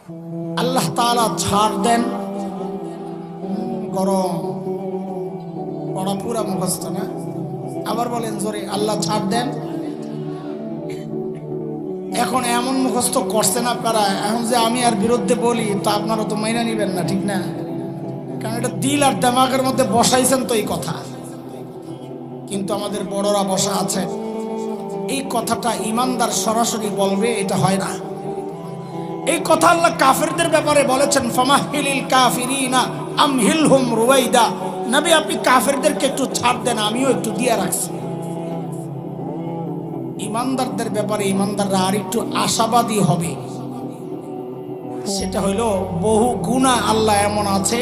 আল্লাহ তাআলা ছাড় দেন, গরম পড়া পুরা মুখস্থ না। আবার বলেন জোরে, আল্লাহ ছাড় দেন। এখন এমন মুখস্থ করছেন আপনারা, এখন যে আমি আর বিরুদ্ধে বলি তো আপনারা তো মাইনা নিবেন না, ঠিক না? কারণ এটা দিল আর দিমাগের মধ্যে বসাইছেন তো এই কথা। কিন্তু আমাদের বড়রা বসা আছে, এই কথাটা ইমানদার সরাসরি বলবে এটা হয় না। এই কথা আল্লাহ কাফেরদের ব্যাপারে বলেছেন, ফামাহিলিল কাফিরিনা আমহিলহুম রুওয়াইদা। নবী আপনি কাফেরদেরকে একটু ছাড় দেন, আমিও একটু দিয়ে রাখছি। ইমানদারদের ব্যাপারে ইমানদাররা আর একটু আশাবাদী হবে। সেটা হইল বহু গুনাহ আল্লাহ এমন আছে,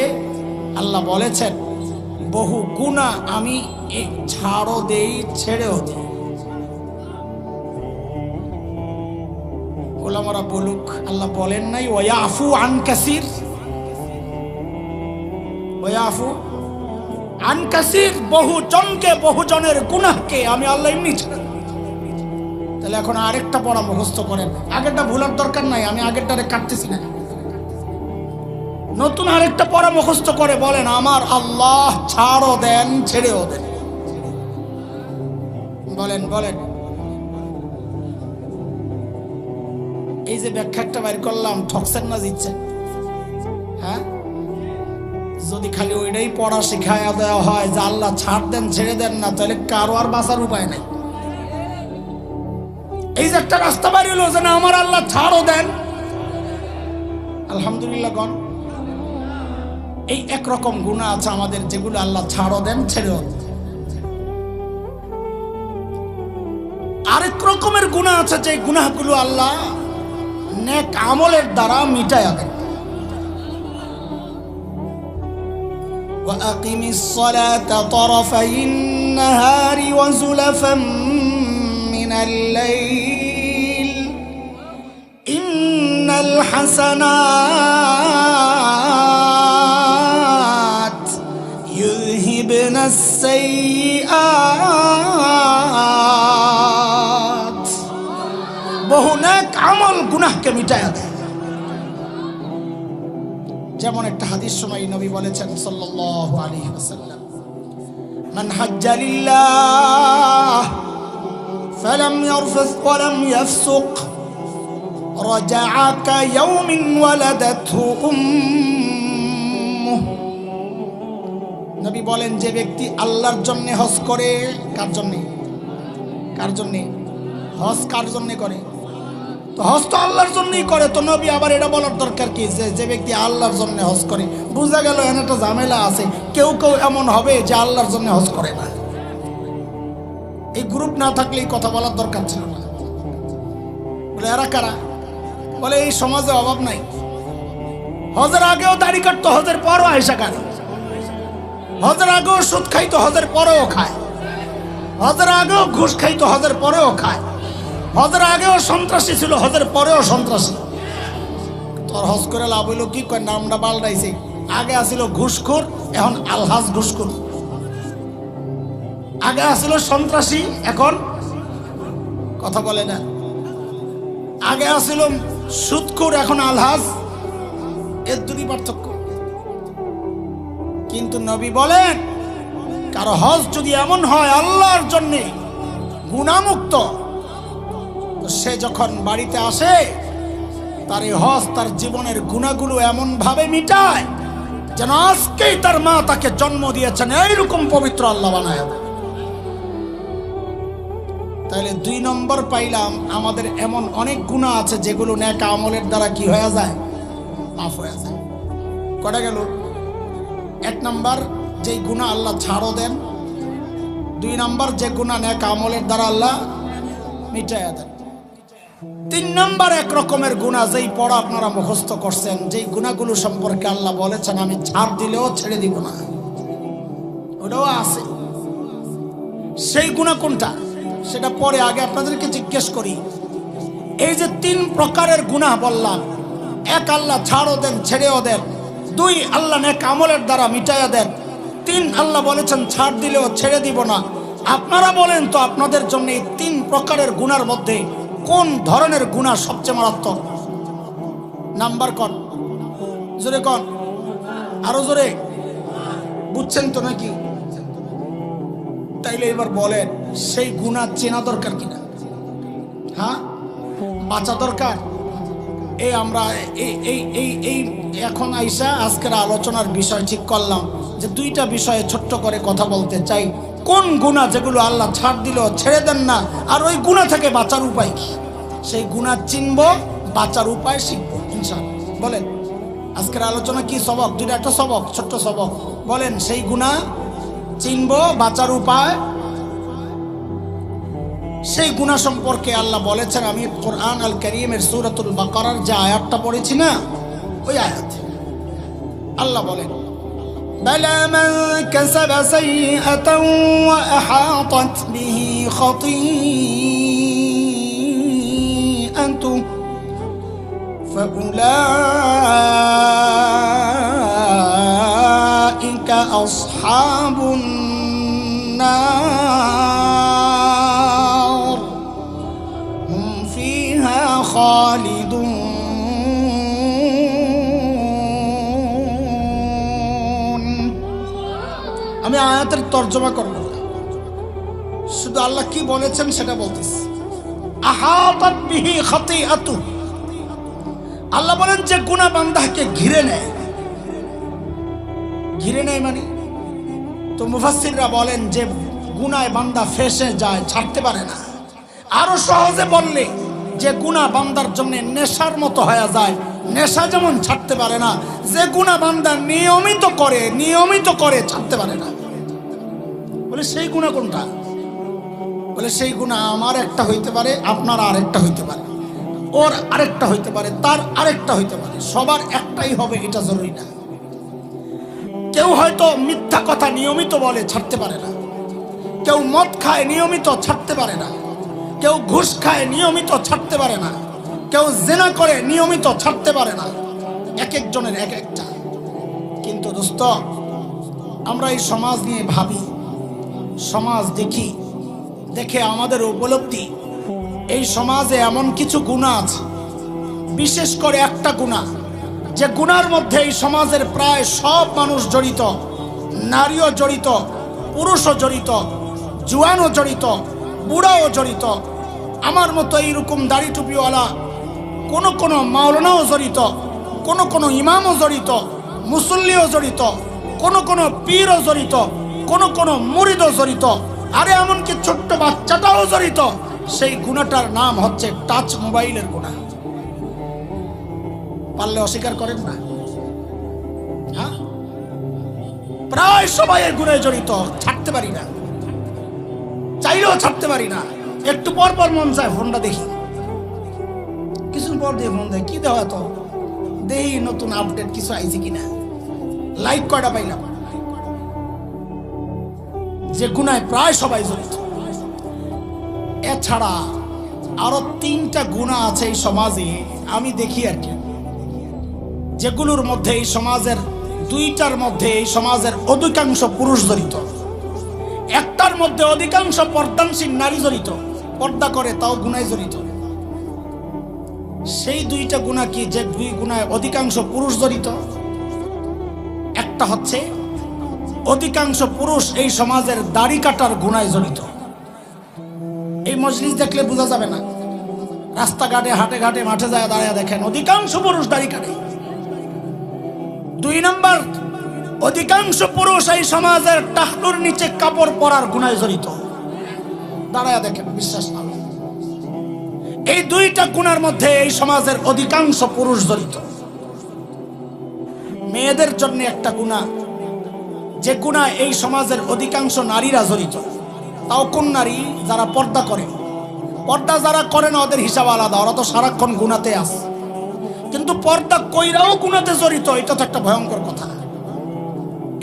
আল্লাহ বলেছেন বহু গুনাহ আমি ছাড়ও দেই, ছেড়েও দিই। ওলামারা বলুক, আল্লাহ বলেন নাই ওয়াফু আন কাসির, ওয়াফু আন কাসির, বহু জনকে বহু জনের গুনাহকে আমি আল্লাহ এমনি ছেড়ে। তাহলে এখন আরেকটা পড়া মুখস্থ করেন, আগেরটা ভুলার দরকার নাই, আমি আগেরটারে কাটতেছি না। নতুন আরেকটা পড়া মুখস্থ করে বলেন, আমার আল্লাহ ছাড়ও দেন, ছেড়েও দেন। বলেন বলেন। এই যে ব্যাখ্যাটা বাইর করলাম, ঠকছেন না জিতছেন? হ্যাঁ, যদি খালি ওইটাই পড়া শিখায় দেওয়া হয় যে আল্লাহ ছাড় দেন ছেড়ে দেন না, তাহলে কারো আর বাঁচার উপায় নেই। এই যে একটা রাস্তা বাইর হলো যে না আমার আল্লাহ ছাড়ও দেন, আলহামদুলিল্লাহ গণ। এই একরকম গুনাহ আছে আমাদের যেগুলো আল্লাহ ছাড়ও দেন, ছেড়েও দেন। আরেক রকমের গুনাহ আছে যে গুনাহগুলো আল্লাহ নেক আমলের দ্বারা মিটায়া দেন। وأقم الصلاة طرفي النهار وزلفا من الليل إن الحسنات يذهبن السيئات। বহু নেক আমল গুনাহকে মিটায়া দেয়। যেমন একটা হাদিস শোনাই, নবী বলেছেন সাল্লাল্লাহু আলাইহি ওয়াসাল্লাম, মান হাজ্জা লিল্লাহ ফালাম ইয়ারফুস ওয়া লাম ইয়াফসুক রাজাআ কায়াউমিন ওয়ালাদাতহু উম্মুহু। নবী বলেন, যে ব্যক্তি আল্লাহর জন্য হজ করে, কার জন্য? কার জন্য হজ? কার জন্য করে? তো হজ তো আল্লাহর জন্যই করে। তো নবী আবার এটা বলার দরকার কি যে ব্যক্তি আল্লাহর জন্য হজ করে? বুঝা গেল এখানে একটা ঝামেলা আছে। কেউ কেউ এমন হবে যে আল্লাহর জন্য হজ করে না। এই গ্রুপ না থাকলে এই কথা বলার দরকার ছিল না। বলে এরা কারা? বলে এই সমাজে অভাব নাই। হজের আগেও দাড়ি কাটতো, হজের পরও আয়সা কাটে। হজের আগেও সুদ খাইতো, হজের পরেও খায়। হজের আগেও ঘুষ খাইতো, হজের পরেও খায়। হজের আগেও সন্ত্রাসী ছিল, হজের পরেও সন্ত্রাসী। তোর হজ করে লাভ হইল কি? নামটা পাল্টাইছে। আগে আসিল ঘুষখোর, এখন আলহাজ ঘুষখোর। আগে আসিল সন্ত্রাসী, এখন কথা বলে না। আগে আসিল সুদখোর, এখন আলহাজ। এর দুটি পার্থক্য। কিন্তু নবী বলেন, কারো হজ যদি এমন হয় আল্লাহর জন্যে গুনাহমুক্ত, সে যখন বাড়িতে আসে তার এই হজ তার জীবনের গুনাহগুলো এমন ভাবে মিটায় যেন আজকেই তার মা তাকে জন্ম দিয়েছেন, এইরকম পবিত্র আল্লাহ বানায় দেয়। তাহলে 2 নম্বর পাইলাম, আমাদের এমন অনেক গুনাহ আছে যেগুলো নেক আমলের দ্বারা কি হয়ে যায়? মাফ হয়ে যায়। কটা গেল? 1 নম্বর, যেই গুনাহ আল্লাহ ছাড়ও দেন। 2 নম্বর, যে গুনাহ নেক আমলের দ্বারা আল্লাহ মিটায়া দেন। 3 নম্বর এক রকমের গুনাহ, যেই পড়া আপনারা মুখস্থ করছেন, যেই গুনাহগুলো সম্পর্কে আল্লাহ বলেছেন আমি ছাড় দিলেও ছেড়ে দিব না, ওটাও আছে। সেই গুনাহ কোনটা সেটা পরে, আগে আপনাদেরকে জিজ্ঞেস করি। এই যে 3 প্রকারের গুনাহ বললাম, 1 আল্লাহ ছাড়ও দেন, ছেড়েও দেন। 2 আল্লাহ নেক আমলের দ্বারা মিটায়া দেন। 3 আল্লাহ বলেছেন ছাড় দিলেও ছেড়ে দিব না। আপনারা বলেন তো আপনাদের জন্য এই 3 প্রকারের গুনার মধ্যে কোন ধরনের গুনাহ সবচেয়ে মারাত্মক? নাম্বার কন, জোরে কন, আরো জোরে, বুঝছেন তো নাকি? তাইলে এবার বলেন সেই গুনাহ চেনা দরকার কিনা? হ্যাঁ, বাঁচা দরকার। এই আমরা এই এখন আইসা আজকের আলোচনার বিষয় ঠিক করলাম যে দুইটা বিষয়ে ছোট্ট করে কথা বলতে চাই। কোন গুনাহ যেগুলো আল্লাহ ছাড় দিল, ছেড়ে দেন না, আর ওই গুনাহ থেকে বাঁচার উপায় কি? সেই গুনাহ চিনব, বাঁচার উপায় শিখবো ইনশাআল্লাহ। বলেন আজকের আলোচনা কি সবক? দুইটা একটা সবক, ছোট্ট সবক। বলেন সেই গুনাহ চিনব, বাঁচার উপায়। সেই গুনাহ সম্পর্কে আল্লাহ বলেছেন, আমি কোরআন আল কারীমের সূরাতুল বাকারার যে আয়াতটা পড়েছি না, ওই আয়াত আল্লাহ বলেন, বালা মান কাসাবা সাইয়্যাতান ওয়া আহাতাত বিহি খাতিআতু ফাউলাইকা আসহাবুন নার হুম ফিহা খালিদুন। আমি আয়াতের তর্জমা করব, শুধু আল্লাহ কি বলেছেন সেটা বলতেছি। আহাতাত বিহি খাতিআতু, আল্লাহ বলেন যে গুনাহ বান্দাকে ঘিরে নেয়। ঘিরে নেয় মানে তো মুফাসসিররা বলেন যে গুনায় বান্দা ফেঁসে যায়, ছাড়তে পারে না। আরো সহজে বললে যে গুনাহ বান্দার জন্য নেশার মতো হয়ে যায়, নেশা যেমন ছাড়তে পারে না, যে গুনাহ বান্দা নিয়মিত করে ছাড়তে পারে না। বলে সেই গুনাহ কোনটা? বলে সেই গুনাহ আমার একটা হইতে পারে, আপনার আরেকটা হইতে পারে, ওর আরেকটা হইতে পারে, তার আরেকটা হইতে পারে, সবার একটাই হবে এটা জরুরি না। কেউ হয়তো মিথ্যা কথা নিয়মিত বলে, ছাড়তে পারে না। কেউ মদ খায় নিয়মিত, ছাড়তে পারে না। কেউ ঘুষ খায় নিয়মিত, ছাড়তে পারে না। কেউ জিনা করে নিয়মিত, ছাড়তে পারে না। এক একজনের এক একটা। কিন্তু দোস্ত, আমরা এই সমাজ নিয়ে ভাবি, সমাজ দেখি, দেখে আমাদের উপলব্ধি এই সমাজে এমন কিছু গুনাহ আছে, বিশেষ করে একটা গুনাহ, যে গুনার মধ্যে এই সমাজের প্রায় সব মানুষ জড়িত। নারীও জড়িত, পুরুষও জড়িত, জুয়ানও জড়িত, বুড়াও জড়িত, আমার মতো এইরকম দাড়ি টুপিওয়ালা কোনো মাওলানাও জড়িত, কোনো ইমামও জড়িত, মুসল্লিও জড়িত, কোনো পীরও জড়িত, কোনো মুরিদও জড়িত, আরে এমনকি ছোট্ট বাচ্চাটাও জড়িত। সেই গুনাহটার নাম হচ্ছে টাচ মোবাইলের গুনাহ। পারলে অস্বীকার করেন না? হ্যাঁ, প্রায় সবাই এর গুনাহে জড়িত, ছাড়তে পারি না, চাইলেও ছাড়তে পারি না। একটু পর পর মন চায় ফোনটা দেখি, কিছুদিন পর দিয়ে ফোন দেয়, কি দেওয়া তো দেখি নতুন আপডেট কিছু আইছে কিনা, লাইক কয়টা পাইলাম। যে গুনায় প্রায় সবাই জড়িত। এছাড়া আরো 3টা গুনাহ আছে এই সমাজে, আমি দেখি আর কি, যেগুলোর মধ্যে এই সমাজের 2টার মধ্যে এই সমাজের অধিকাংশ পুরুষ জড়িত, একটার মধ্যে অধিকাংশ পর্দানশীল নারী জড়িত, পর্দা করে তাও গুনায় জড়িত। সেই 2টা গুনাহ কি, যে 2 গুনায় অধিকাংশ পুরুষ জড়িত? একটা হচ্ছে অধিকাংশ পুরুষ এই সমাজের দাড়ি কাটার গুনায় জড়িত। এই মজলিস দেখলে বোঝা যাবে না, রাস্তাঘাটে, হাটে ঘাটে, মাঠে যায় দাঁড়ায় দেখেন অধিকাংশ পুরুষ দাড়ি কাটে। 2 নাম্বার, অধিকাংশ পুরুষ এই সমাজের টাকনুর নিচে কাপড় পরার গুনায় জড়িত। দাঁড়ায় দেখেন, বিশ্বাস না। এই 2টা গুনার মধ্যে এই সমাজের অধিকাংশ পুরুষ জড়িত। মেয়েদের জন্য একটা গুনাহ, যে গুনাহ এই সমাজের অধিকাংশ নারীরা জড়িত। তাও কোন নারী? যারা পর্দা করে। পর্দা যারা করে না ওদের হিসাব আলাদা, ওরা তো সারাক্ষণ গুনাতে আছে। কিন্তু পর্দা কইরাও গুনাতে জড়িত, এটা তো একটা ভয়ঙ্কর কথা।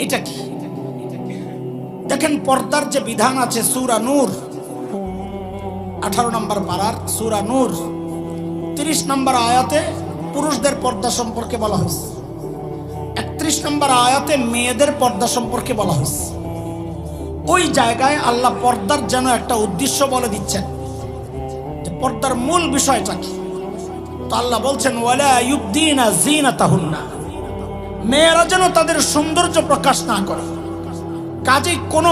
এটা কি? দেখেন পর্দার যে বিধান আছে, সূরা নূর 18 নম্বর পারার সূরা নূর 30 নম্বর আয়াতে পুরুষদের পর্দা সম্পর্কে বলা হয়েছে। 31 নম্বর আয়াতে মেয়েদের পর্দা সম্পর্কে বলা হয়েছে। ওই জায়গায় আল্লাহ পর্দার যেন একটা উদ্দেশ্য বলে দিচ্ছেন, যে পর্দার মূল বিষয়টা কি। তো আল্লাহ বলছেন ওয়ালা ইউবদিনা জিনাতাহুন্না, মেয়েরা যেন তাদের সৌন্দর্য প্রকাশ না করে। কাজেই কোন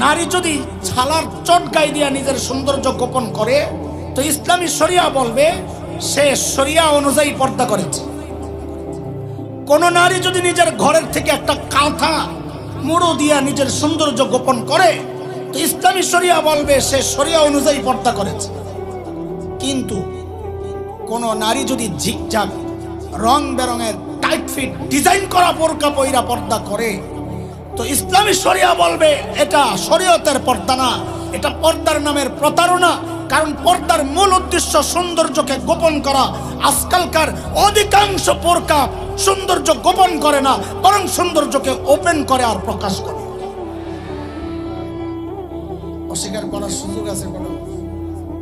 নারী যদি ছালার চট গায়ে দিয়া নিজের সৌন্দর্য গোপন করে, তো ইসলামী শরিয়া বলবে সে শরিয়া অনুযায়ী পর্দা করেছে। কোন নারী যদি নিজের ঘরের থেকে একটা কাঁথা মুড়ো দিয়া নিজের সৌন্দর্য গোপন করে, তো ইসলামী শরিয়া বলবে সে শরিয়া অনুযায়ী পর্দা করেছে। কিন্তু কোন নারী যদি ঝিকঝাক রং বেরঙের টাইট ফিট ডিজাইন করা বোরকা পয়রা পর্দা করে, তো ইসলামী শরিয়া বলবে এটা শরীয়তের পর্দা না, এটা পর্দার নামের প্রতারণা। কারণ পর্দার মূল উদ্দেশ্য সৌন্দর্যকে গোপন করা। আজকালকার অধিকাংশ বোরকা সৌন্দর্য গোপন করে না, বরং সৌন্দর্যকে ওপেন করে আর প্রকাশ করে। অস্বীকার করার সুযোগ আছে বলো?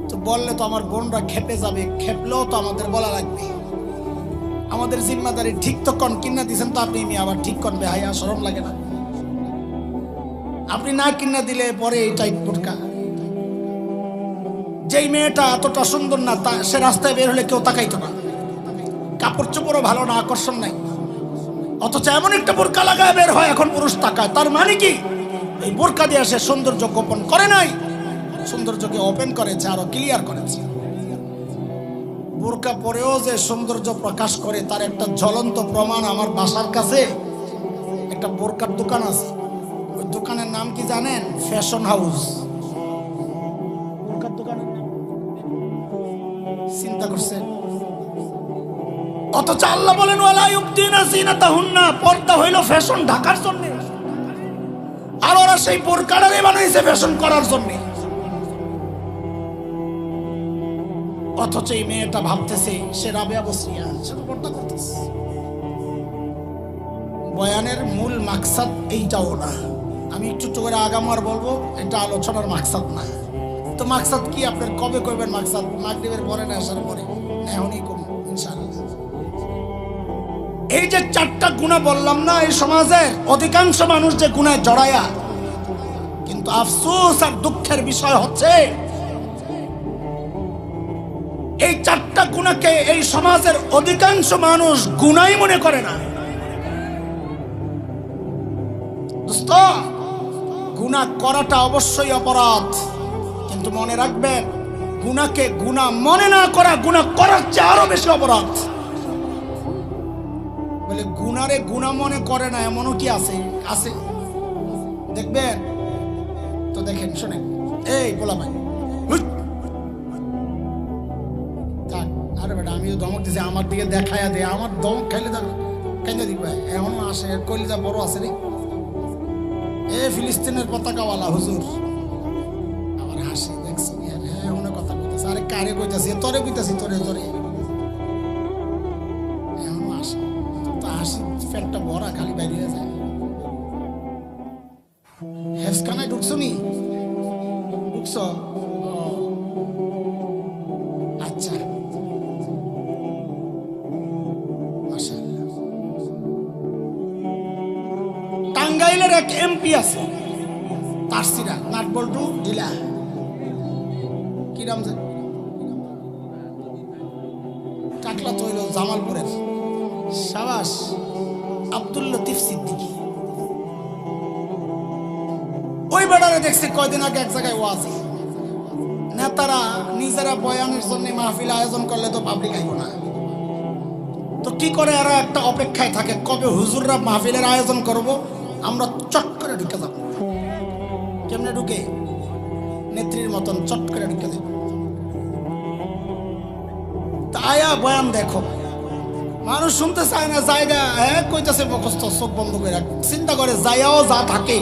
তো বললে তো আমার বোনরা খেপে যাবে, খেপলেও তো আমাদের বলা লাগবে। আমাদের জিম্মাদারি ঠিক তো কন কিনা দিচ্ছেন তো আপনি, আবার ঠিক করবে, হাইয়া শরম লাগে না? আপনি না কিনা দিলে পরে এই টাইট বোরকা, যেই মেয়েটা এতটা সুন্দর না সে রাস্তায় বের হলে কেউ তাকাইতো না, কাপড় চোপড়ও ভালো না, আকর্ষণ নাই, অথচ এমন একটা বোরকা লাগায় বের হয় এখন পুরুষ তাকায়। তার মানে কি এই বোরকা দিয়ে সে সৌন্দর্য গোপন করে নাই, সৌন্দর্যকে ওপেন করেছে, আরো ক্লিয়ার করেছে। বোরকা পরেও যে সৌন্দর্য প্রকাশ করে তার একটা জ্বলন্ত প্রমাণ আমার বাসার কাছে একটা বোরকার দোকান আছে। ওই দোকানের নাম কি জানেন? Fashion house. বোরকার দোকানের নাম চিন্তা করছেন? অথচ আল্লাহ বলেন ওয়ালা ইউবদিনা জিনাতাহুন্না, পর্দা হইল ফ্যাশন ঢাকার জন্য, আর ওরা সেই বোরকাটারে বানাইছে ফ্যাশন করার জন্য। অথচ এই মেয়েটা ভাবতেছে সে রাবেয়া বসরিয়া, সে তো পর্দা করতেছে। বয়ানের মূল মাকসাদ এইটাও না, আমি একটু করে আগামার বলবো, এটা আলোচনার মাকসাদ না। তো মাকসাদ কি আপনার? কবে কইবেন মাকসাদ? মাগরিবের পরে না আসার পরে? এখনই কম ইনশাআল্লাহ। এই যে চারটা গুনাহ বললাম না, এই সমাজের অধিকাংশ মানুষ যে গুনায় জড়ায়া, কিন্তু আফসোস আর দুঃখের বিষয় হচ্ছে এই চারটা গুনাহকে এই সমাজের অধিকাংশ মানুষ গুনাহই মনে করে না। দোস্ত, গুনাহ করাটা অবশ্যই অপরাধ, কিন্তু মনে রাখবেন গুনাহকে গুনাহ মনে না করা গুনাহ করার চেয়ে আরো বেশি অপরাধ। বলে গুনারে গুনাহ মনে করে না এমনও কি আছে? আছে, দেখবেন তো। দেখেন, শোনেন, এই বলা ভাই, আরে বেটা আমি ধমক দিছি, আমার দিকে দেখায়া দে, আমার ধমক খাইলে কেন দিবে? এমনও আসে, কলিজা বড় আছে রে, এ ফিলিস্তিনের পতাকাওয়ালা হুজুর আবার হাসি, দেখছি হ্যাঁ অনেক কথা কইতেছে। আরে কারে কইতাছি? তোরে কইতাছি, তোরে তোরে এমনও আসে তো হাসি, পেটটা ভরা, খালি বাইরে যায়। হেফসখানায় ঢুকছো নি? ঢুকছো? আচ্ছা, টাঙ্গাইলের এক এমপি আছে, তারসিরা নাটবল্টু ঢিলা, কি নাম জানি, টাকলা তো হইল জামালপুরের, সাবাস, আব্দুল লতিফ সিদ্দিকী। ওই বেড়ারে দেখছি কয়দিন আগে এক জায়গায় ওয়াজে, নেতারা নিজেরা বয়ানের জন্য মাহফিল আয়োজন করলে তো পাবলিক আইব না, তো কি করে এরা একটা অপেক্ষায় থাকে কবে হুজুররা মাহফিলের আয়োজন করব, আমরা চট করে ঢুকে যাব। কেমনে ঢুকে? নেত্রীর মতন চট করে ঢুকে দেব। আয়া বয়ান দেখো, মানুষ শুনতে চায় না, জায়গা হ্যাঁ কইতাছে মুখস্থ, চোখ বন্ধ করে রাখ, চিন্তা করে যাইয়াও যা থাকে,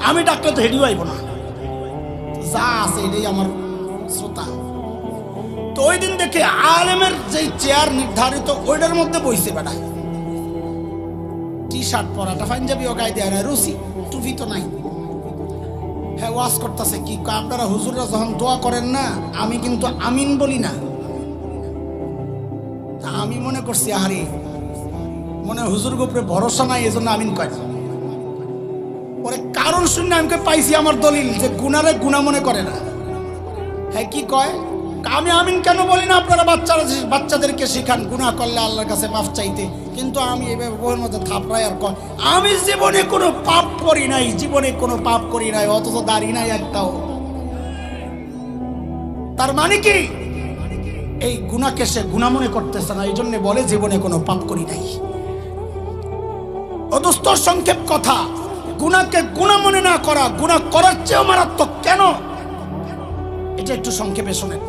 আমি ডাকলে তো হেডিও আইব না, যা আছে এটাই আমার শ্রোতা। তো ওই দিন দেখে আলেমের যে চেয়ার নির্ধারিত ওইটার মধ্যে বইছে বেড়ায়, টি শার্ট পরাটা, পাঞ্জাবিও গায়ে দেয় না, রুচি টুপি তো নাই। হ্যাঁ ওয়াজ করতেছে কি, আপনারা হুজুররা যখন দোয়া করেন না, আমি কিন্তু আমিন বলি না। আমি মনে করছি আরে মনে হুজুর গোপরে ভরসা নাই, এজন্য আমিন কয় না। পরে কারণ শুনে আমি পাইছি আমার দলিল যে গুনারে গুনাহ মনে করে না। হ্যাঁ কি কয়? আমি আমিন কেন বলি না? আপনারা বাচ্চাদেরকে শিখান গুনাহ করলে আল্লাহর কাছে মাফ চাইতে, কিন্তু আমি এভাবে বইয়ের মধ্যে থাপড়াই আর কয় আমি জীবনে কোনো পাপ করি নাই, জীবনে কোনো পাপ করি নাই, অথচ দাড়ি নাই একটাও। তার মানে কি এই গুনাহকে সে গুনাহ মনে করতেছে না, এই জন্য বলে জীবনে কোনো পাপ করি নাই। অদুস্ত সংক্ষেপ কথা, গুনাহকে গুনাহ মনে না করা গুনাহ করার চেয়েও মারাত্মক। কেন? এটা একটু সংক্ষেপে শোনেন।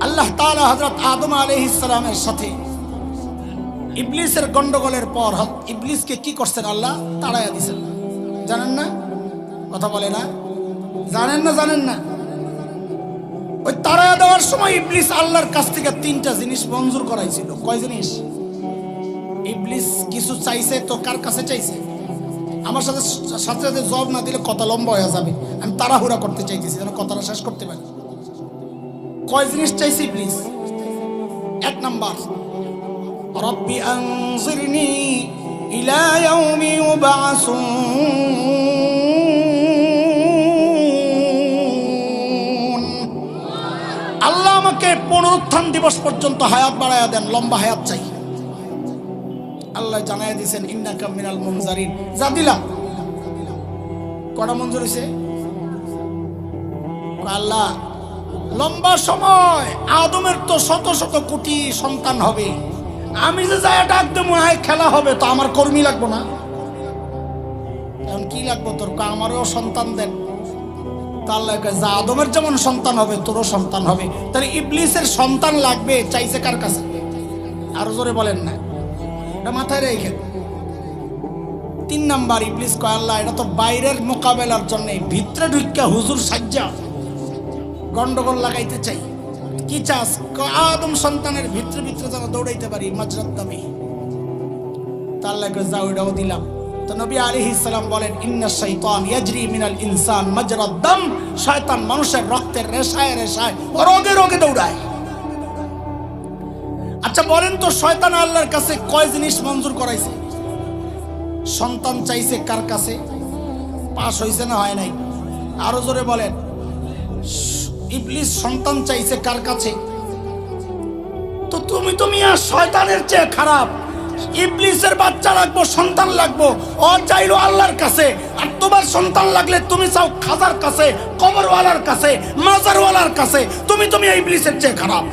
আল্লাহ তাআলা হযরত আদম আলাইহিস সালামের সাথে ইবলিসের গন্ডগোলের পর ইবলিসকে কি করছেন? আল্লাহ তাড়াইয়া দিয়েছেন। জানেন না? কথা বলে না? জানেন না? জানেন না? ওই তাড়াইয়া দেওয়ার সময় ইবলিস আল্লাহর কাছ থেকে 3টা জিনিস মঞ্জুর করাইছিল। কয় জিনিস? ইবলিস কিছু চাইছে, তো কার কাছে চাইছে? আমার সাথে সাথে সাথে জবাব না দিলে কথা লম্বা হয়ে যাবে, আমি তাড়াহুড়া করতে চাইতেছি যেন কথাটা শেষ করতে পারি। কয় জিনিস চাইছে ইবলিস? 1 নাম্বার, রব্বি আনজিরনি ইলা ইয়াউমি ইউবআসুন, আল্লাহ আমাকে পুনরুত্থান দিবস পর্যন্ত হায়াত বাড়ায়া দেন, লম্বা হায়াত চাই। আল্লাহ জানাই দিয়েছেন ইন্নাকা মিনাল মুনজারিন। যা দিলাম। কটা মঞ্জুর হয়েছে? আল্লাহ লম্বা সময়, আদমের তো শত শত কোটি সন্তান হবে, আমি যে যায় ডাক দেবো আয় খেলা হবে, তো আমার কর্মী লাগবো না? এখন কি লাগবো তোর? আমারও সন্তান দেন। তা আল্লাহ যা আদমের যেমন সন্তান হবে তোরও সন্তান হবে। তাহলে ইবলিসের সন্তান লাগবে, চাইছে কার কাছে? আরো জোরে বলেন না, এটা মাথায় রেখে। 3 নাম্বার, ইবলিস কয় আল্লাহ এটা তো বাইরের মোকাবেলার জন্য, ভিতরে ঢুকা হুজুর সাজ্জা গন্ডগোল লাগাইতে চাই। কি চাস? আদম সন্তানের ভিতরে ভিতরে যেন দৌড়াইতে পারি মাজরাত দামি। তা আল্লাহ কয় যাও, এটাও দিলাম। তো নবী আলাইহিস সালাম বলেন ইন্নাশ শাইতান ইয়াজরি মিনাল ইনসান মাজরাদ দাম, শয়তান মানুষের রক্তের রেশায় রেশায় রোগে রোগে দৌড়ায়। আচ্ছা বলেন তো, শয়তান আল্লাহর কাছে কয় জিনিস মঞ্জুর করাইছে? সন্তান চাইছে কার কাছে? পাস হইছে না হয় নাই? আরো জোরে বলেন। ইবলিস সন্তান চাইছে কার কাছে? তো তুমি আর শয়তানের চেয়ে খারাপ। ইবলিসের বাচ্চা লাগবো, সন্তান লাগবো, ও চাইলো আল্লাহর কাছে, আর তোমার সন্তান লাগলে তুমি চাও খাজার কাছে, কবরওয়ালার কাছে, মাজারওয়ালার কাছে। তুমি ইবলিসের চেয়ে খারাপ।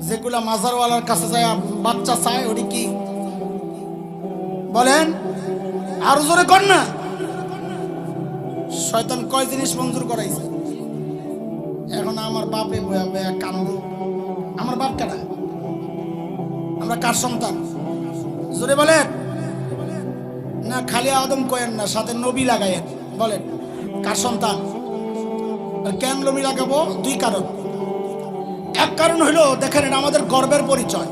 যেগুলা মাজারওয়ালার কাছে যায় বাচ্চা চায়, ওটি কি বলেন? আরো জোরে কর না। শয়তান কয় জিনিস মঞ্জুর করাইছে? এখন আমার বাপে বয়া বয়া কান্দো। আমার বাপ কেনা? আমরা কার সন্তান? জোরে বলেন না। খালি আদম কয়েন না, সাথে নবী লাগাইয়েন। বলেন কার সন্তান? কেন নবী লাগাবো? 2 কারণ। এক কারণ হইল, দেখেন এটা আমাদের গর্বের পরিচয়।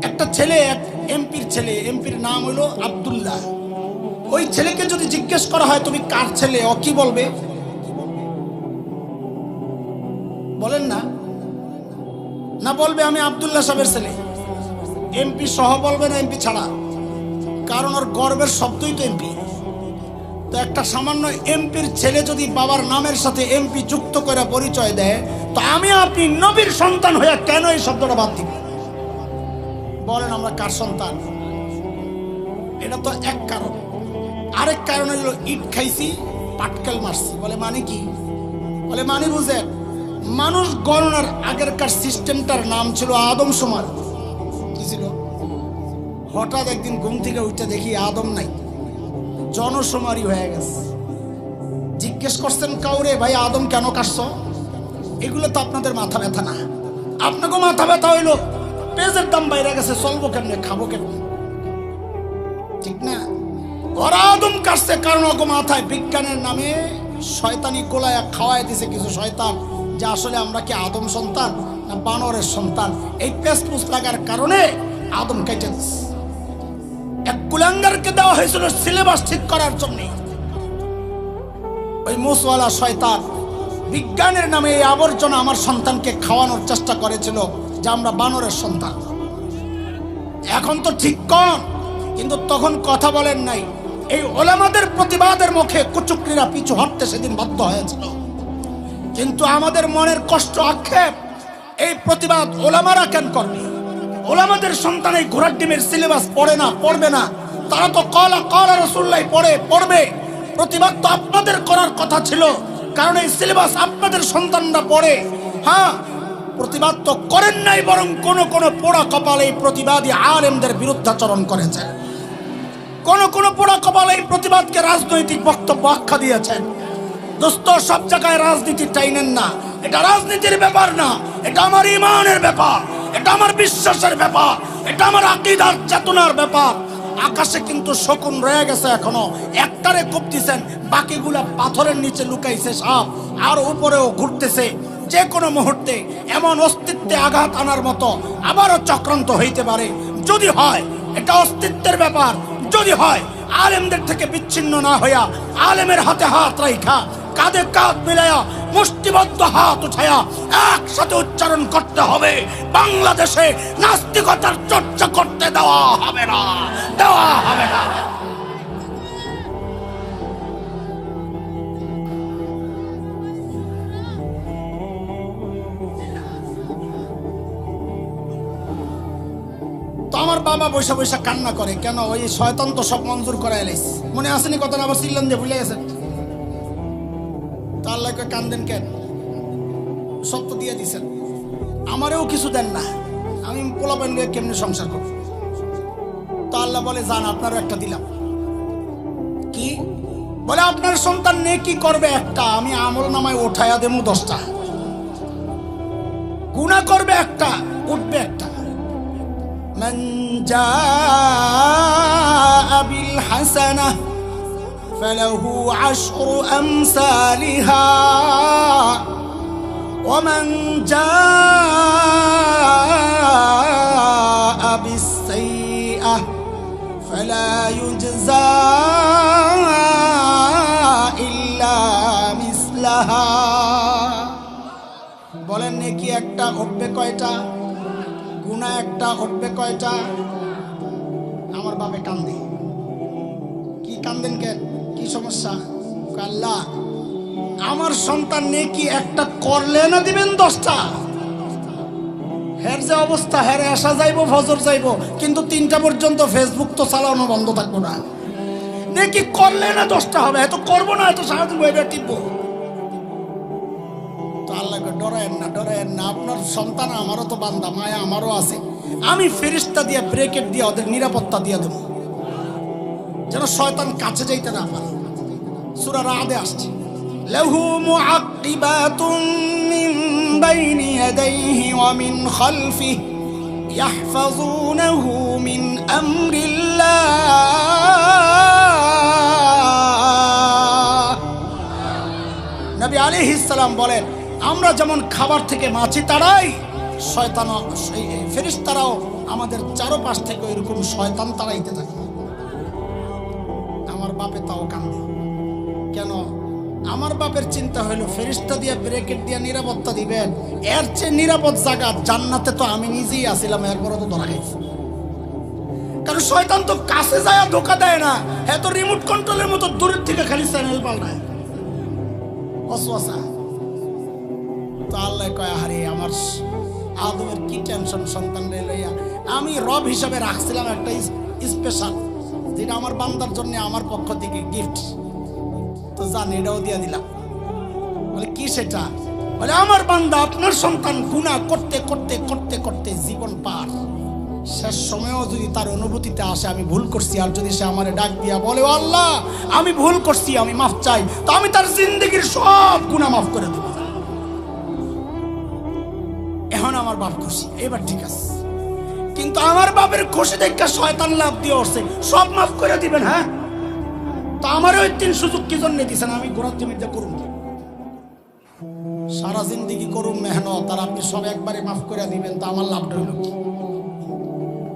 একটা ছেলে, এক এমপির ছেলে, এমপির নাম হইল আব্দুল্লাহ। ওই ছেলেকে যদি জিজ্ঞেস করা হয় তুমি কার ছেলে, ও কি বলবে? বলেন না। না বলবে আমি আব্দুল্লাহ সাহেবের ছেলে। এমপি সহ বলবে না এমপি ছাড়া, কারণ ওর গর্বের শব্দই তো এমপি। তো একটা সামান্য এমপির ছেলে যদি বাবার নামের সাথে এমপি যুক্ত করে পরিচয় দেয়, তো আমি আপনি নবীর সন্তান হয়ে কেন এই শব্দটা বাদ দিব? বলেন আমরা কার সন্তান? এটা তো এক কারণ। আরেক কারণ হলো ইট খাইছি পাটকেল মারছি। বলে মানে কি? বলে মানে বুঝেন, মানুষ গণনার আগেরকার সিস্টেমটার নাম ছিল আদমশুমার। কি ছিল? হঠাৎ একদিন ঘুম থেকে উঠে দেখি আদম নাই, জনশুমারি হয়ে গেছে। জিজ্ঞেস করছেন কাউরে, ভাই আদম কেন কাটছ? এগুলো তো আপনাদের মাথা ব্যথা না। আপনাকেও মাথা ব্যথা হইলো, পেঁয়াজের দাম বাইরে গেছে, চলবো কেমনে, খাবো কেমনে? ঠিক না? ওরা আদম কাটছে কারণ ওকে মাথায় বিজ্ঞানের নামে শয়তানি কোলায় খাওয়াই দিছে কিছু শয়তান, যে আসলে আমরা কি আদম সন্তান না বানরের সন্তান। এই পেসপুস লাগার কারণে আদম কেটে দিচ্ছে। এক কুলাঙ্গারকে দেওয়া হয়েছিল সিলেবাস ঠিক করার জন্য। ওই মুসওয়ালা শয়তান বিজ্ঞানের নামে এই আবর্জনা আমার সন্তানকে খাওয়ানোর চেষ্টা করেছিল যে আমরা বানরের সন্তান। এখন তো ঠিক কম, কিন্তু তখন কথা বলেন নাই। এই ওলামাদের প্রতিবাদের মুখে কুচক্রীরা পিছু হটতে সেদিন বাধ্য হয়েছিল। কিন্তু আমাদের মনের কষ্ট আক্ষেপ, এই প্রতিবাদ ওলামারা কেন করবে? ওলামাদের সন্তান এই ঘোড়ার ডিমের সিলেবাস পড়ে না, পড়বে না। তারা তো কলা কলা রাসূলুল্লাহ পড়বে। প্রতিবাদ তো আপনাদের করার কথা ছিল, কারণ এই সিলেবাস আপনাদের সন্তানরা পড়ে। হ্যাঁ, প্রতিবাদ তো করেন নাই, বরং কোন কোন পোড়া কপালে এই প্রতিবাদী আলেমদের বিরুদ্ধাচরণ করেছেন। কোন কোন পোড়া কপালে এই প্রতিবাদকে রাজনৈতিক বক্তব্য আখ্যা দিয়েছেন। দোস্ত, সব জায়গায় রাজনীতি টাইনেন না। এটা রাজনীতির ব্যাপার না, এটা আমার ঈমানের ব্যাপার, এটা আমার বিশ্বাসের ব্যাপার, এটা আমার আকীদার চেতনার ব্যাপার। আকাশে কিন্তু শকুন রয়ে গেছে, এখনো একটারে কোপ দিছেন, বাকিগুলা পাথরের নিচে লুকাইছে সাপ, আর উপরেও ঘুরতেছে। যে কোনো মুহূর্তে এমন অস্তিত্বে আঘাত আনার মতো আবারও চক্রান্ত হইতে পারে। যদি হয় এটা অস্তিত্বের ব্যাপার, যদি হয় আলেমদের থেকে বিচ্ছিন্ন না হইয়া আলেমের হাতে হাত রাইখা কাঁধে কাঁধ মিলাইয়া মুষ্টিবদ্ধ হাত উঠাইয়া একসাথে উচ্চারণ করতে হবে, বাংলাদেশে নাস্তিকতার চর্চা করতে দেওয়া হবে না, দেওয়া হবে না। তো আমার বাবা বৈশা বৈশা কান্না করে, কেন? ওই শয়তান তো সব মঞ্জুর করে এলাইস। মনে আসেনি কথা? আবার চিল্লান দিয়ে ভুলে গেছেন। তা আল্লাহকে কান্দেন কেন? সব তো দিয়ে দিছেন, আমারেও কিছু দেন না, আমি পোলাপান নিয়ে কেমনি সংসার করব? তো আল্লাহ বলে, যান, আপনারও একটা দিলাম। কি বলে? আপনার সন্তান নেকি করবে একটা, আমি আমল নামায় উঠাইয়া দেবো 10টা। গুনাহ করবে একটা, উঠবে একটা। মান জাআ বিল হাসানাহ ফালাহু 10 আমসালিহা ওয়া মান জাআ বিস সাইয়্যাহ ফালা ইউজজা ইল্লা মিসলাহা। বলেন, নেকি একটা উঠবে কয়টা? গুনাহ একটা উঠবে কয়টা? আমার বাপে কান্দে। কি কান্দেন কেন? কি সমস্যা? আল্লাহ, আমার সন্তান নেকি একটা করলে না দিবেন 10টা। হের যে অবস্থা, হেরে আসা যাইবো, ফজর যাইবো, কিন্তু 3টা পর্যন্ত ফেসবুক তো চালানো বন্ধ থাকবো না। নেকি করলে না 10টা হবে, এত করবো না, এত সারাদিন বইটা টিপবো। তো আল্লাহকে ডরায়েন না, ডরায়েন না। আপনার সন্তান আমারও তো বান্দা, মায়া আমারও আছে। আমি ফেরেশতা দিয়ে ব্রেকেট দিয়ে ওদের নিরাপত্তা দিয়ে দেবো, যেন শয়তান কাছে যাইতে না পারে। সূরা রাদে আসছে, লাহু মুআক্কিবাতুম মিন বাইনি ইয়াদাইহি ওয়া মিন খালফিহি ইয়াহফাযুনাহু মিন আমরিল্লাহ। নবী আলাইহিস সালাম বলেন, আমরা যেমন খাবার থেকে মাছি তাড়াই, শয়তান ফেরেশতারাও আমাদের চারপাশ থেকে এরকম শয়তান তাড়াইতে থাকে। আমার বাপে তাও কান্দে কেন? আমার বাপের চিন্তা হইল, ফেরেশতা দিয়ে ব্রেকেট দিয়ে নিরাপত্তা দিবেন, এর চেয়ে নিরাপদ জায়গা জান্নাতে তো আমি নিজেই আসিলাম, এরপরও তো ধরা খাইছি। কারণ শয়তান তো কাছে যায় ধোকা দেয় না, এত রিমোট কন্ট্রোলের মতো দূরের থেকে খালি চ্যানেল পাল্টায়, ওয়াসওয়াসা। তো আল্লাহ কয়, আরে আমার আদমের কি টেনশন সন্তান রে লইয়া। আমি রব হিসাবে রাখছিলাম একটা স্পেশাল, যেটা আমার বান্দার জন্য আমার পক্ষ থেকে গিফট। তো জান, এটাও দিয়ে দিলাম। বলে, কি সেটা? বলে, আমার বান্দা আপনার সন্তান গুনাহ করতে করতে করতে করতে জীবন পার, শেষ সময়ও যদি তার অনুভূতিতে আসে আমি ভুল করছি, আর যদি সে আমারে ডাক দিয়া বলে, ও আল্লাহ আমি ভুল করছি, আমি মাফ চাই, তো আমি তার জিন্দেগির সব গুনাহ মাফ করে দেব। এখন আমার বাপ খুশি, এবার ঠিক আছে। কিন্তু আমার বাপের খুশি দেখে শয়তান লাভ দিয়ে উঠছে, সব মাফ করে দিবেন। হ্যাঁ, তো আমার ওই 3 সুযোগ কি জন্য দিয়েছেন? আমি গোড়ার জমিতে করুন, সারা জিন্দেগি করুন মেহনত, আর আপনি সব একবারে মাফ করে দিবেন, তো আমার লাভটা হইল কি?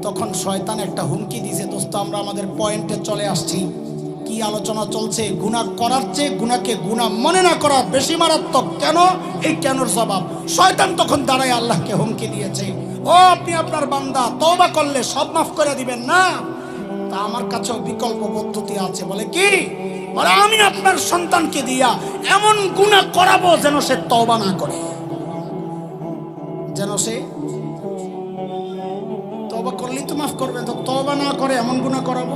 তখন শয়তান একটা হুমকি দিয়েছে। দোস্ত, আমরা আমাদের পয়েন্টে চলে আসছি। কি আলোচনা চলছে? গুনাহ করার চেয়ে গুনাহকে গুনাহ মনে না করা বেশি মারাত্মক। কেন? এই কেনর জবাব। শয়তান তখন দাঁড়ায় আল্লাহকে হুমকি দিয়েছে, ও আপনি আপনার বান্দা তওবা করলে সব মাফ করে দিবেন না, তা আমার কাছেও বিকল্প পদ্ধতি আছে। বলে কি? বলে আমি আপনার সন্তানকে দিয়া এমন গুনাহ করাবো যেন সে তওবা না করে, যেন সে তওবা করলেই তো মাফ করবে, তো তওবা না করে এমন গুনাহ করাবো।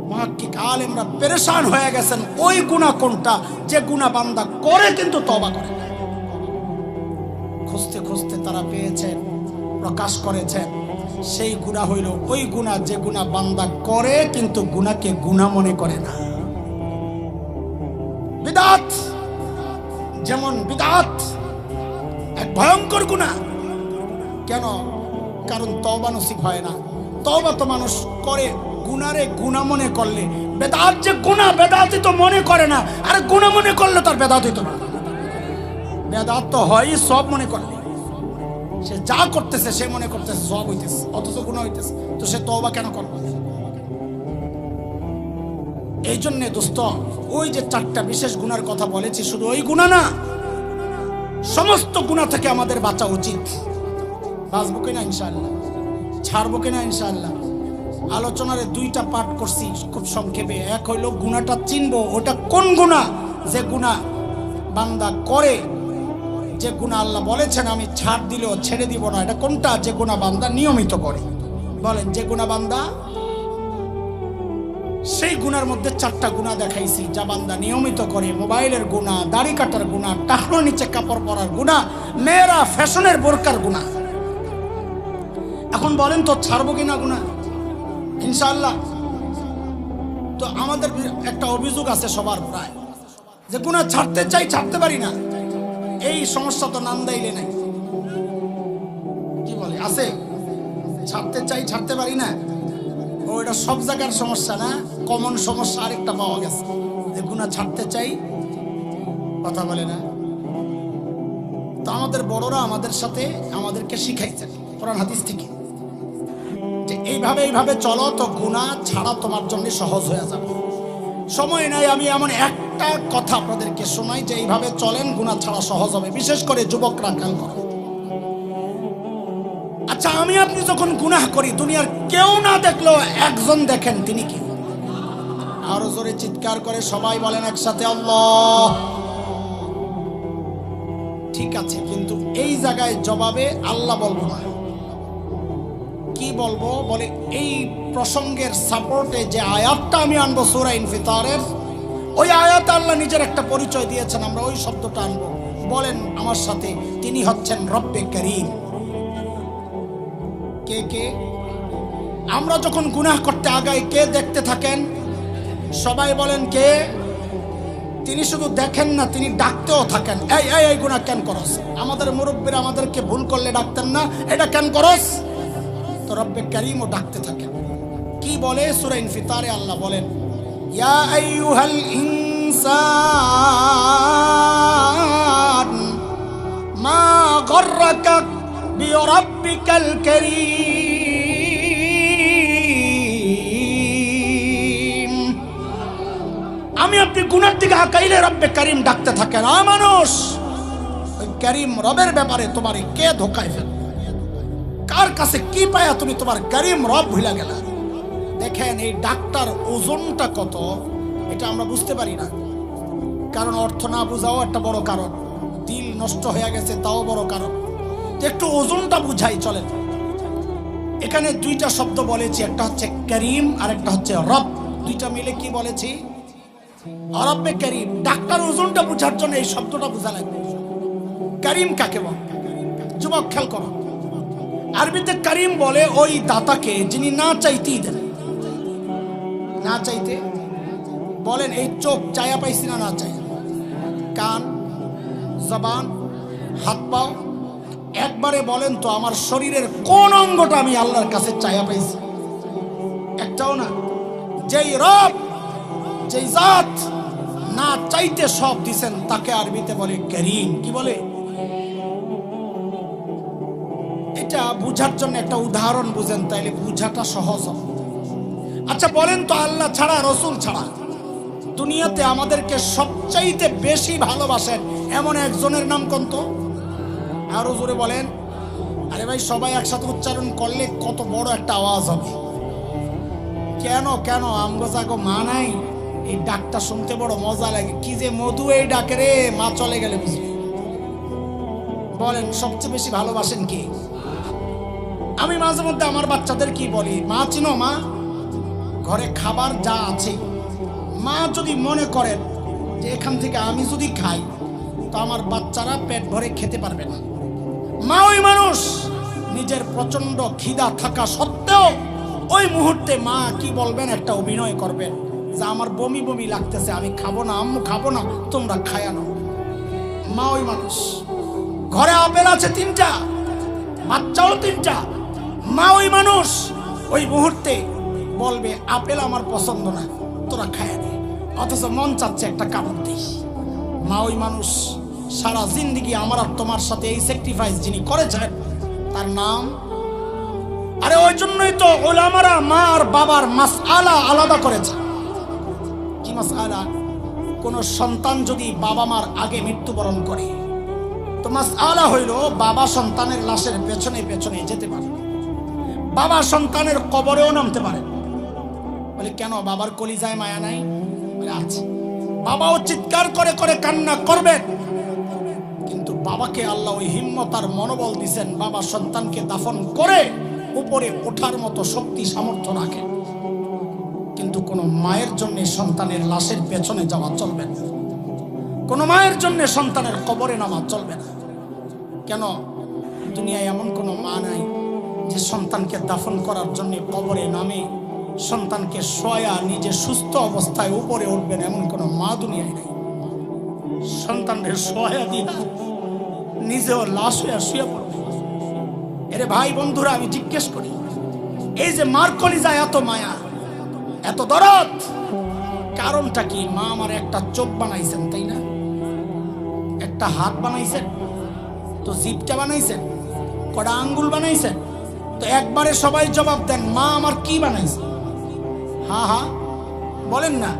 মুহাক্কিক আলেমরা পেরেশান হয়ে গেছেন ওই গুনাহ কোনটা যে গুনাহ বান্দা করে কিন্তু তওবা করে না। খুঁজতে খুঁজতে তারা পেয়েছেন, প্রকাশ করেছেন সেই গুনাহ হইল ওই গুনাহ যে গুনাহ বান্দা করে কিন্তু গুনাহকে গুনাহ মনে করে না। বিদআত, যেমন বিদআত এক ভয়ঙ্কর গুনাহ। কেন? কারণ তওবা নসিব হয় না। তওবা তো মানুষ করে গুনারে গুনাহ মনে করলে, বেদাত যে গুনাহ বেদাতই তো মনে করে না, আর গুনাহ মনে করলে তার বেদাতই তো না। বেদাত তো হয় সব মনে করলে, সে যা করতেছে সে মনে করতেছে সব হইতেছে, অথচ গুনাহ হইতেছে, তো সে তওবা কেন করবে? এই জন্য দোস্ত, ওই যে 4টা বিশেষ গুনার কথা বলেছি, শুধু ওই গুনাহ না, সমস্ত গুনাহ থেকে আমাদের বাঁচা উচিত। বাঁচবো কিনা ইনশাআল্লাহ? ছাড়বো কিনা ইনশাআল্লাহ? আলোচনার 2টা পার্ট করছি খুব সংক্ষেপে। এক হইল গুনাহটা চিনবো, ওটা কোন গুনাহ যে গুনাহ বান্দা করে, যে গুনাহ আল্লাহ বলেছেন আমি ছাড় দিলেও ছেড়ে দিব না, এটা কোনটা যে গুনাহ বান্দা নিয়মিত করে। বলেন যে গুনাহ বান্দা, সেই গুনার মধ্যে 4টা গুনাহ দেখাইছি যা বান্দা নিয়মিত করে। মোবাইলের গুনাহ, দাড়ি কাটার গুনাহ, টাকনোর নিচে কাপড় পরার গুনাহ, মেয়েরা ফ্যাশনের বোরকার গুনাহ। এখন বলেন তো ছাড়বো কিনা গুনাহ? ইনশাআল্লাহ। তো আমাদের একটা অভিযোগ আছে সবার প্রায়, যে গুনাহ ছাড়তে চাই ছাড়তে পারি না। এই সমস্যা তো নান্দাইলে নাই, কি বলে আছে? ছাড়তে চাই ছাড়তে পারি না, ও এটা সব জায়গার সমস্যা না, কমন সমস্যা আরেকটা পাওয়া গেছে, যে গুনাহ ছাড়তে চাই, কথা বলে না। তো আমাদের বড়রা আমাদের সাথে আমাদেরকে শিখাইছেন কোরআন হাদিস থেকে, যে এইভাবে এইভাবে চলো তো গুনাহ ছাড়া তোমার জন্য সহজ হয়ে যাবে। সময় নাই, আমি এমন একটা কথা আপনাদেরকে শোনাই যে এইভাবে চলেন গুনাহ ছাড়া সহজ হবে, বিশেষ করে যুবকরা খেয়াল করো। আচ্ছা, আমি আপনি যখন গুনাহ করি দুনিয়ার কেউ না দেখলেও একজন দেখেন, তিনি কি? আরো জোরে চিৎকার করে সবাই বলেন একসাথে আল্লাহ। ঠিক আছে, কিন্তু এই জায়গায় জবাবে আল্লাহ বলবো না, কি বলবো? বলে এই প্রসঙ্গের সাপোর্টে যে আয়াতটা আমি আনবো সূরা ইনফিতারের, ওই আয়াতে আল্লাহ নিজের একটা পরিচয় দিয়েছেন, আমরা ওই শব্দটা আনবো। বলেন আমার সাথে, তিনি হচ্ছেন রব্বে করিম। কে কে? আমরা যখন গুনাহ করতে আগাই কে দেখতে থাকেন? সবাই বলেন কে? তিনি শুধু দেখেন না, তিনি ডাকতেও থাকেন, এই এই এই গুনাহ কেন করস? আমাদের মুরব্বীরা আমাদেরকে ভুল করলে ডাকতেন না, এটা কেন করস? তো রব্বে করিমও ডাকতে থাকেন। কি বলে সূরা ইনফিতারে আল্লাহ বলেন, ইয়া আইয়ুহাল ইনসান মা গররাকা বিরাব্বিকাল কারীম। আমি আপনি গুনার দিকে আকাইলে রব্বে করিম ডাকতে থাকেন, আ মানুষ, ওই করিম রবের ব্যাপারে তোমারে কে ধোকায় ফেলে? কার কাছে কি পায়া তুমি তোমার করিম রব ভুলা গেলা? দেখেন এই ডাক্তার ওজনটা কত, এটা আমরা বুঝতে পারি না, কারণ অর্থ না বুঝাও একটা বড় কারণ, দিল নষ্ট হয়ে গেছে তাও বড় কারণ। একটু ওজনটা বুঝাই চলেন। এখানে 2টা শব্দ বলেছি, একটা হচ্ছে করিম আর একটা হচ্ছে রব, 2টা মিলে কি বলেছি? রব্বে করিম। ডাক্তার ওজনটা বুঝার জন্য এই শব্দটা বুঝা লাগবে। করিম কাকে বলে? যুবক খেয়াল করো, আরবিতে করিম বলে ওই দাতাকে যিনি না চাইতেই দেন। না চাইতে, বলেন এই চোখ চায়া পাইছি না না চাই? কান, জবান, হাত পাও, একবারে বলেন তো আমার শরীরের কোন অঙ্গটা আমি আল্লাহর কাছে চায়া পাইছি? একটাও না। যেই রব, যেই জাত না চাইতে সব দিছেন তাকে আরবিতে বলে করিম। কি বলে? এটা বুঝার জন্য একটা উদাহরণ বুঝেন, তাইলে বুঝাটা সহজ হবে। আচ্ছা বলেন তো, আল্লাহ ছাড়া, রসুল ছাড়া দুনিয়াতে আমাদেরকে সবচাইতে বেশি ভালোবাসেন এমন একজনের নাম কোন? তো আরো জোরে বলেন। আরে ভাই, সবাই একসাথে উচ্চারণ করলে কত বড় একটা আওয়াজ হবে। কেন কেন আমগো মা নাই? এই ডাকটা শুনতে বড় মজা লাগে। কি যে মধু এই ডাকে রে, মা চলে গেলে বুঝলি। বলেন সবচেয়ে বেশি ভালোবাসেন কি? আমি মাঝে মধ্যে আমার বাচ্চাদের কি বলি, মা চিনো মা, ঘরে খাবার যা আছে মা যদি মনে করেন যে এখান থেকে আমি যদি খাই তো আমার বাচ্চারা পেট ভরে খেতে পারবে না, মা ওই মানুষ নিজের প্রচন্ড খিদা থাকা সত্ত্বেও ওই মুহূর্তে মা কি বলবেন, একটা অভিনয় করবেন যে আমার বমি বমি লাগতেছে, আমি খাবো না, আম্মু খাবো না, তোমরা খায়ানো। মা ওই মানুষ। ঘরে আপেল আছে 3টা, বাচ্চাও 3টা, মা ওই মানুষ ওই মুহূর্তে বলবে আপেল আমার পছন্দ না, তোরা খায়া নে, অথচ মন চাচ্ছে একটা কামড় দিই। মা ওই মানুষ। সারা জিন্দেগি আমার আর তোমার সাথে এই স্যাক্রিফাইস যিনি করেছেন তার নাম, আরে ওই জন্যই তো ওলামারা মা আর বাবার মাসআলা আলাদা করেছে। কি মাসআলা? কোন সন্তান যদি বাবা মার আগে মৃত্যুবরণ করে তো মাসআলা হইল বাবা সন্তানের লাশের পেছনে পেছনে যেতে পারে, বাবা সন্তানের কবরেও নামতে পারে। বলে কেন, বাবার কলিজায় মায়া নাই? বলে আছে। বাবাও চিৎকার করে করে কান্না করবেন, কিন্তু বাবাকে আল্লাহ ওই হিম্মত আর মনোবল দিছেন, বাবা সন্তানকে দাফন করে উপরে ওঠার মতো শক্তি সামর্থ্য রাখে। কিন্তু কোন মায়ের জন্য সন্তানের লাশের পেছনে যাওয়া চলবে না, কোন মায়ের জন্য সন্তানের কবরে নামা চলবে না। কেন? দুনিয়ায় এমন কোন মা নাই যে সন্তানকে দাফন করার জন্য কবরে নামে সন্তানকে শোয়া নিজে সুস্থ অবস্থায় উপরে উঠবেন, এমন কোন মা দুনিয়ায় নাই। সন্তানদের শোয়া দিয়া নিজেও লাশ হয়ে শুয়ে পড়বে। এরে ভাই বন্ধুরা, আমি জিজ্ঞেস করি, এই যে মার কলিজায় এত মায়া, এত দরদ, কারণটা কি? মা আমার একটা চোখ বানাইছেন, তাই না? একটা হাত বানাইছেন, তো জিভটা বানাইছেন, কটা আঙ্গুল বানাইছেন, তো একবারে সবাই জবাব দেন, মা আমার কি বানাইছে? হ্যাঁ হ্যাঁ বলেন না,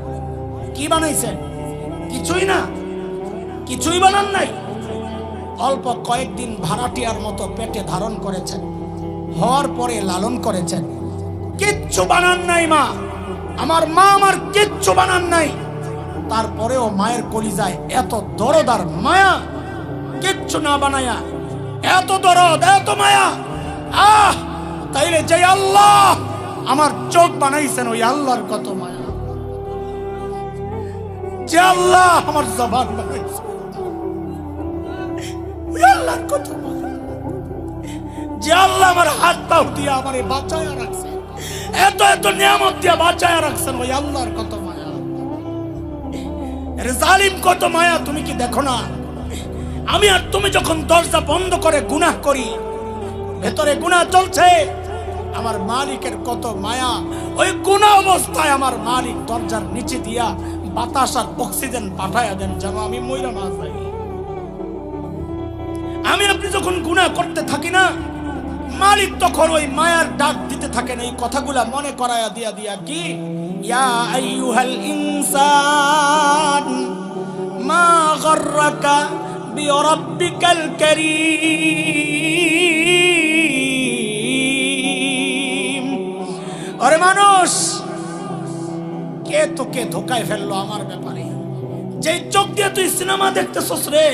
কি বানাইছেন? কিছুই না, কিছুই বানান নাই। অল্প কয়েকদিন ভাড়াটিয়ার মতো পেটে ধারণ করেছেন, হওয়ার পরে লালন করেছেন, কিচ্ছু বানান নাই মা। আমার মা আমার কিচ্ছু বানান নাই, তারপরেও মায়ের কলিজায় এত দরদ আর মায়া, কিচ্ছু না বানায়া এত দরদ এত মায়া। তাইলে যে আল্লাহ আমার চোখ বানাইছেন ওই আল্লাহর কত মায়া, যে আল্লাহ আমার জবান বানাইছেন ওই আল্লাহর কত মায়া, যে আল্লাহ আমার হাত পা দিয়ে আমারে বাঁচায়া রাখছেন, এত এত নিয়ামত দিয়ে বাঁচায়া রাখছেন, ওই আল্লাহর কত মায়া। এর জালিম কত মায়া তুমি কি দেখো না? আমি আর তুমি যখন দরজা বন্ধ করে গুনাহ করি, ভেতরে গুনাহ চলছে, আমার মালিকের কত মায়া। ওই গুনাহ অবস্থায় আমার মালিক দরজার নিচে দিয়া বাতাস আর অক্সিজেন পাঠায়া দেন যেন আমি মইরা না যাই। আমি আপনি যখন গুনাহ করতে থাকি না, মালিক তখন ওই মায়ার ডাক দিতে থাকেন, এই কথাগুলা মনে করায়া দিয়া দিয়া কি, ইয়া আইয়ুহাল ইনসান মা গাররাকা বিরাব্বিকাল কারীম। আরে মানুষ, কে তোকে ধোকায় ফেললো আমার ব্যাপারে? যে চোখ দিয়ে তুই সিনেমা দেখতেছস রে,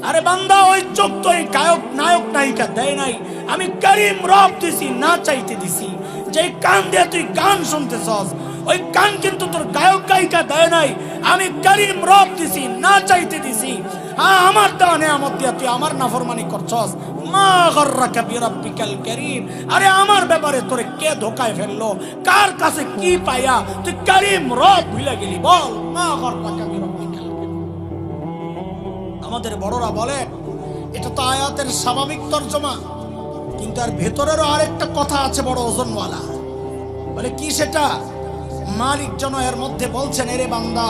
আরে বান্দা ওই চোখ তো এই গায়ক নায়ক নায়িকা দেয় নাই, আমি করিম রব দিছি, না চাইতে দিছি। যে কান দিয়ে তুই গান শুনতেছস, ওই কান কিন্তু তোর গায়ক গায়িকা দেয় নাই, আমি করিম রব দিছি, না চাইতে দিছি। হ্যাঁ, আমার দেওয়া নিয়ামত দিয়ে তুই আমার নাফরমানি করছস। মা গাররাকা বিরাব্বিকাল কারীম। আরে আমার ব্যাপারে তোরে কে ধোকায় ফেললো? কার কাছে কি পাইয়া তুই করিম রব ভুলে গেলি? বল, মা গাররাকা বিরাব্বিকাল কারীম। আমাদের বড়রা বলে এটা তো আয়াতের স্বাভাবিক তর্জমা, কিন্তু আর ভেতরেরও আরেকটা কথা আছে বড় ওজনওয়ালা। বলে কি সেটা? মালিক যেন এর মধ্যে বলছেন, এরে বান্দা,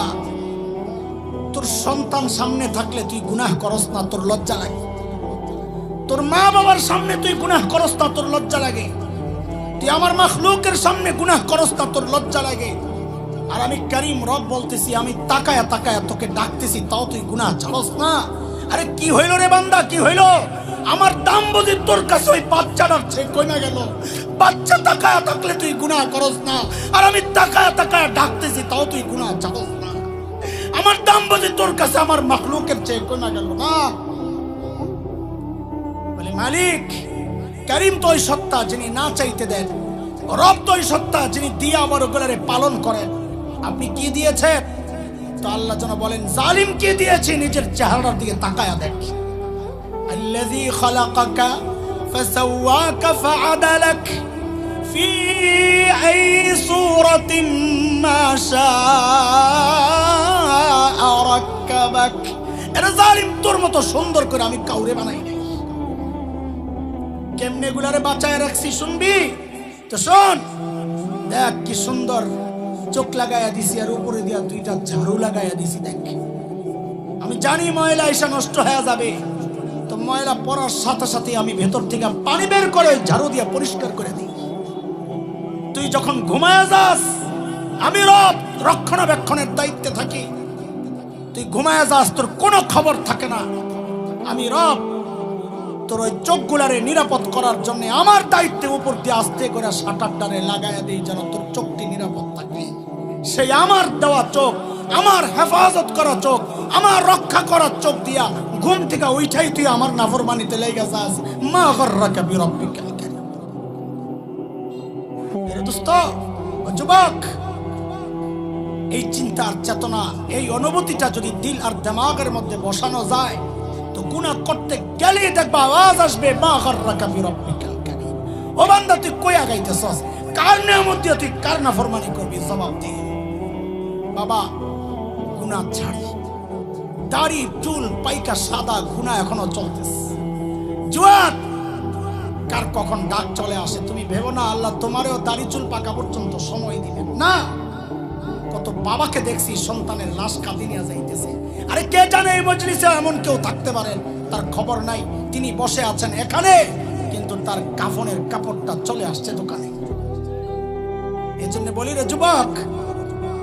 তোর সন্তান সামনে থাকলে তুই গুনাহ করস না, তোর লজ্জা লাগে? তোর মা বাবার সামনে তুই গুনাহ করস না, তোর লজ্জা লাগে? তুই আমার মাখলুকের সামনে গুনাহ করস না, তোর লজ্জা লাগে? আর আমি করিম রব বলতেছি, আমি তাকায়া তাকায়া তোকে ডাকতেছি, তাও তুই গুনাহ ছাড়স না? আরে কি হইল রে বান্দা, কি হইল? আমার দাম বুঝি তোর কাছে ওই বাচ্চাটার চেয়ে কমে গেল? বাচ্চা তাকায়া থাকলে তুই গুনাহ করস না, আর আমি তাকায়া তাকায়া ডাকতেছি তাও তুই গুনাহ চাস না। আমার দাম বুঝি তোর কাছে আমার মাখলুকের চেয়ে কমে গেল না? বলে মালিক করিম তো ওই সত্তা যিনি না চাইতে দেন, রব তো ওই সত্তা যিনি দিয়ে আমার ওগুলারে পালন করেন। আপনি কি দিয়েছেন? তো আল্লাহ যেন বলেন জালিম কি দিয়েছে, নিজের চেহারার দিকে তাকায়া দেখ। আল্লাযী খালাকাকা ফাসাওয়াকা ফাআদালাক ফি আই সূরাতিন মা শাআ রাক্কাবাক। এরা জালিম, তোর মতো সুন্দর করে আমি কাউরে বানাই নাই। কেমনে গুলারে বাঁচায় রাখছি শুনবি তো? শোন, দেখ কি সুন্দর চোখ লাগাইয়া দিছি, আর উপরে দিয়া দুইটা ঝাড়ু লাগাইয়া দিছি। দেখ, আমি জানি ময়লা এসে নষ্ট হয়ে যাবে, তো ময়লা পড়ার সাথে সাথে আমি ভেতর থেকে পানি বের করে ঝাড়ু দিয়া পরিষ্কার করে দিই। তুই যখন ঘুমায় যাস, আমি রব রক্ষণাবেক্ষণের দায়িত্বে থাকি। তুই ঘুমায় যাস, তোর কোনো খবর থাকে না। আমি রব তোর ওই চোখগুলারে নিরাপদ করার জন্য আমার দায়িত্বে উপর দিয়ে আস্তে করে শাটারটারে লাগাইয়া দিই, যেন তোর চোখটি নিরাপদ থাকে। সেই আমার দেওয়া চোখ, আমার হেফাজত করা চোখ, আমার রক্ষা করা চোখ দিয়া ঘুম থেকে উঠাই তুই আমার নাফরমানিতে লেগে যাস। মা গররাকা বিরব্বিকাল কারীম। দোস্ত, যুবক, এই চিন্তার চেতনা, এই অনুভূতিটা যদি দিল আর দিমাগের মধ্যে বসানো যায়, তো গুনাহ করতে গেলেই দেখবা আওয়াজ আসবে মা গররাকা বিরব্বিকাল কারীম। ও বান্দা, তুই কই আগাইতেছস? কার নিয়ামত দিয়ে তুই কার নাফরমানি করবি? জবাব দে। বাবা, গুনাহ ছাড়ি, দাড়ি চুল পাইকা সাদা, গুনাহ এখনো চলতেছে। জুয়াত, কার কখন ডাক চলে আসে তুমি ভেবো না আল্লাহ তোমারও দাড়ি চুল পাকা পর্যন্ত সময় দিবেন না। কত বাবাকে দেখছি সন্তানের লাশ কাঁদি নিয়ে যাইতেছে। আরে কে জানে এই মজলিসে এমন কেউ থাকতে পারেন, তার খবর নাই, তিনি বসে আছেন এখানে, কিন্তু তার কাফনের কাপড়টা চলে আসছে দোকানে। এই জন্য বলি রে যুবক,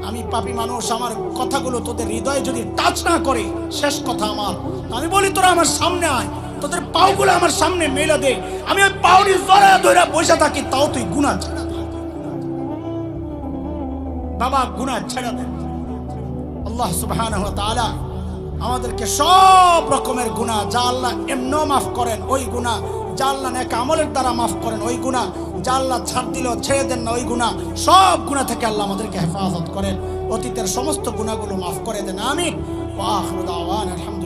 আমি পাপী মানুষ, আমার কথাগুলো তোদের হৃদয়ে যদি টাচ না করে, শেষ কথা আমার, আমি বলি তোরা আমার সামনে আয়, তোদের পাওগুলো আমার সামনে মেলে দে, আমি ওই পাউরি জড়া ধরে বসে থাকি, তাও তুই গুনাহ ছেড়ে দে। বাবা, গুনাহ ছেড়ে দে। আল্লাহ সুবহানাহু ওয়া তাআলা আমাদেরকে সব রকমের গুনাহ, যা আল্লাহ এমনও মাফ করেন ওই গুনাহ, যা আল্লাহ নেক আমলের দ্বারা মাফ করেন ওই গুনাহ, যা আল্লাহ ছাড় দিলেও ছেড়ে দেন না ওই গুনাহ, সব গুনাহ থেকে আল্লাহ আমাদেরকে হেফাজত করেন। অতীতের সমস্ত গুনাহগুলো মাফ করে দেন। আমিন। ওয়া আখিরু দাওয়ানা আলহামদুলিল্লাহ।